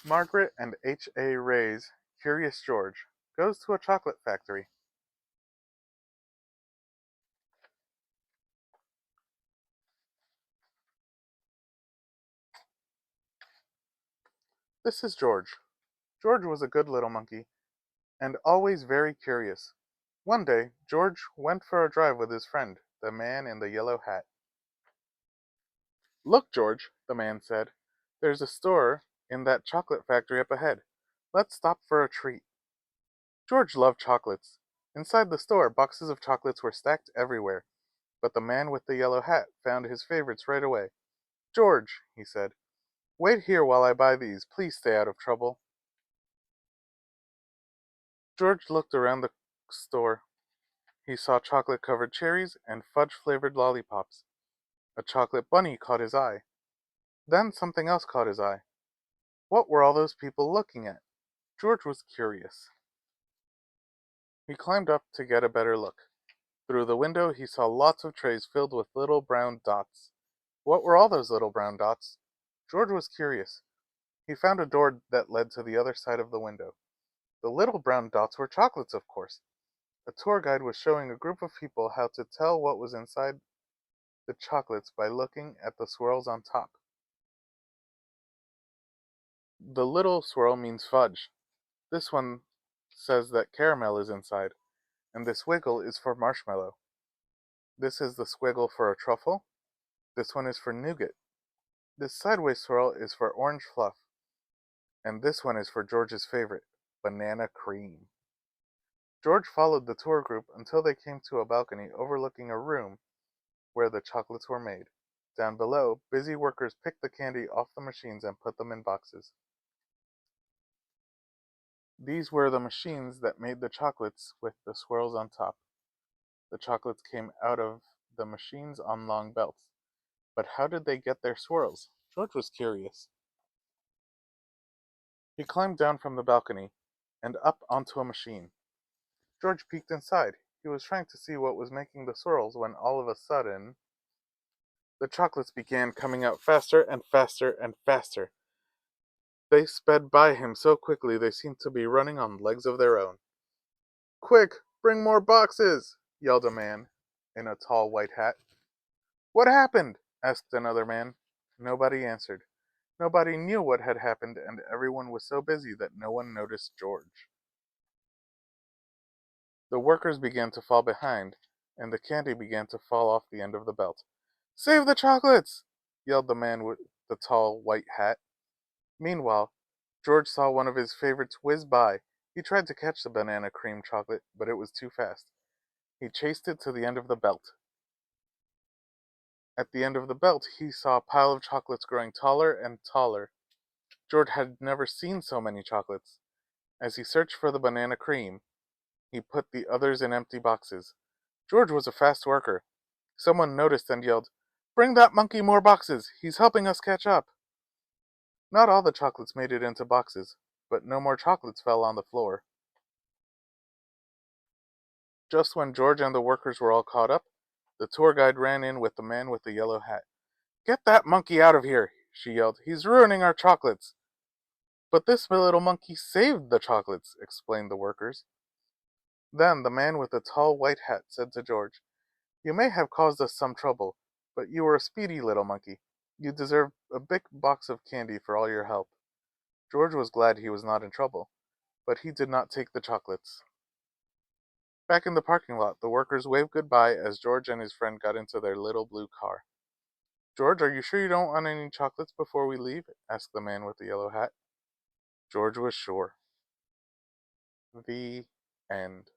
Margaret and H. A. Ray's Curious George goes to a chocolate factory. This is George. George was a good little monkey, and always very curious. One day, George went for a drive with his friend, the man in the yellow hat. Look, George, the man said. There's a store in that chocolate factory up ahead. Let's stop for a treat. George loved chocolates. Inside the store, boxes of chocolates were stacked everywhere, but the man with the yellow hat found his favorites right away. George, he said, wait here while I buy these. Please stay out of trouble. George looked around the store. He saw chocolate covered cherries and fudge flavored lollipops. A chocolate bunny caught his eye. Then something else caught his eye. What were all those people looking at? George was curious. He climbed up to get a better look. Through the window, he saw lots of trays filled with little brown dots. What were all those little brown dots? George was curious. He found a door that led to the other side of the window. The little brown dots were chocolates, of course. A tour guide was showing a group of people how to tell what was inside the chocolates by looking at the swirls on top. The little swirl means fudge. This one says that caramel is inside, and this wiggle is for marshmallow. This is the squiggle for a truffle. This one is for nougat. This sideways swirl is for orange fluff, and this one is for George's favorite, banana cream. George followed the tour group until they came to a balcony overlooking a room where the chocolates were made. Down below, busy workers picked the candy off the machines and put them in boxes. These were the machines that made the chocolates with the swirls on top. The chocolates came out of the machines on long belts. But how did they get their swirls? George was curious. He climbed down from the balcony and up onto a machine. George peeked inside. He was trying to see what was making the swirls when all of a sudden the chocolates began coming out faster and faster and faster. They sped by him so quickly they seemed to be running on legs of their own. Quick, bring more boxes, yelled a man in a tall white hat. What happened? Asked another man. Nobody answered. Nobody knew what had happened, and everyone was so busy that no one noticed George. The workers began to fall behind, and the candy began to fall off the end of the belt. Save the chocolates! Yelled the man with the tall white hat. Meanwhile, George saw one of his favorites whiz by. He tried to catch the banana cream chocolate, but it was too fast. He chased it to the end of the belt. At the end of the belt, he saw a pile of chocolates growing taller and taller. George had never seen so many chocolates. As he searched for the banana cream, he put the others in empty boxes. George was a fast worker. Someone noticed and yelled, Bring that monkey more boxes! He's helping us catch up! Not all the chocolates made it into boxes, but no more chocolates fell on the floor. Just when George and the workers were all caught up, the tour guide ran in with the man with the yellow hat. Get that monkey out of here, she yelled. He's ruining our chocolates. But this little monkey saved the chocolates, explained the workers. Then the man with the tall white hat said to George, You may have caused us some trouble, but you were a speedy little monkey. You deserve a big box of candy for all your help. George was glad he was not in trouble, but he did not take the chocolates. Back in the parking lot, the workers waved goodbye as George and his friend got into their little blue car. George, are you sure you don't want any chocolates before we leave? Asked the man with the yellow hat. George was sure. The end.